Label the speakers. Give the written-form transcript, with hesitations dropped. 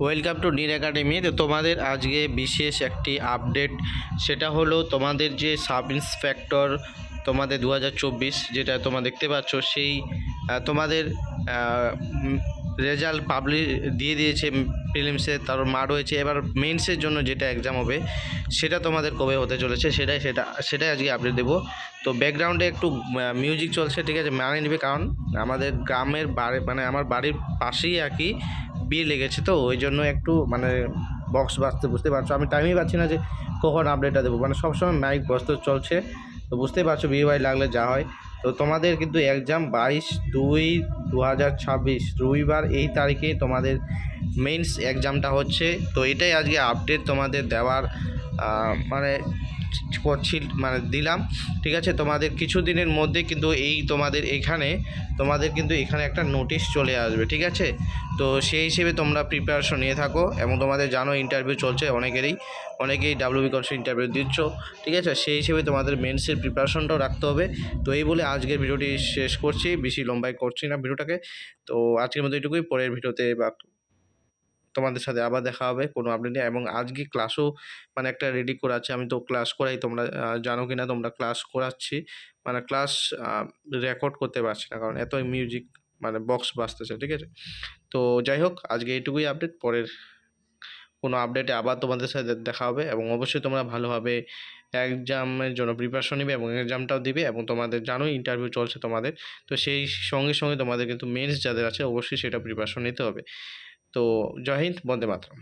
Speaker 1: Welcome to Neer academy. তো তোমাদের আজকে বিশেষ একটি আপডেট, সেটা হলো তোমাদের যে সাব ইন্সপেক্টর তোমাদের 2024 যেটা তোমরা দেখতে পাচ্ছ, সেই তোমাদের রেজাল্ট পাবলিশ দিয়ে দিয়েছে। প্রিলিমসে তার মার হয়েছে, এবার মেন্সের জন্য যেটা এক্সাম হবে সেটা তোমাদের কবে হতে চলেছে সেটাই আজকে আপডেট দেবো। তো ব্যাকগ্রাউন্ডে একটু মিউজিক চলছে, ঠিক আছে, মানে নেবে, কারণ আমাদের গ্রামের বাড়ি মানে আমার বাড়ির পাশেই আর কি বিয়ে লেগেছে, তো ওই জন্য একটু মানে বক্স বাজতে, বুঝতে পারছো, আমি টাইমই পাচ্ছি না যে কখন আপডেটটা দেবো, মানে সবসময় মাইক বসতে চলছে। তো বুঝতেই পারছো বিয়ে বাড়ি লাগলে যা হয়। তো তোমাদের কিন্তু এক্সাম 22/2/2026 রবিবার এই তারিখে তোমাদের মেন্স এক্সামটা হচ্ছে। তো এটাই আজকে আপডেট তোমাদের দেওয়ার মানে করছি, মানে দিলাম, ঠিক আছে। তোমাদের কিছু দিনের মধ্যে কিন্তু তোমাদের কিন্তু এখানে একটা নোটিশ চলে আসবে, ঠিক আছে। তো সেই হিসেবে তোমরা প্রিপারেশন নিয়ে থাকো, এবং তোমাদের জানো ইন্টারভিউ চলছে অনেকেই ডাব্লিউবি কোর্সে ইন্টারভিউ দিচ্ছ, ঠিক আছে। সেই হিসেবে তোমাদের মেন্সের প্রিপারেশনটাও রাখতে হবে। তো এই বলে আজকের ভিডিওটি শেষ করছি, বেশি লম্বাই করছি না ভিডিওটাকে। তো আজকের মতো এটুকুই, পরের ভিডিওতে বা তোমাদের সাথে আবার দেখা হবে কোনো আপডেট নিয়ে। এবং আজকে ক্লাসও মানে একটা রেডি করাচ্ছি, আমি তো ক্লাস করাই, তোমরা জানো কি না, তোমরা ক্লাস করাচ্ছি, মানে ক্লাস রেকর্ড করতে পারছি না কারণ এতই মিউজিক মানে বক্স বাজতেছে, ঠিক আছে। তো যাই হোক, আজকে এইটুকুই আপডেট, পরের কোনো আপডেটে আবার তোমাদের সাথে দেখা হবে। এবং অবশ্যই তোমরা ভালোভাবে এক্সামের জন্য প্রিপারেশন নিবে এবং এক্সামটাও দিবে, এবং তোমাদের জানোই ইন্টারভিউ চলছে তোমাদের। তো সেই সঙ্গে সঙ্গে তোমাদের কিন্তু মেন্স যাদের আছে অবশ্যই সেটা প্রিপারেশন নিতে হবে। তো জয় হিন্দ, বন্দে মাতরম।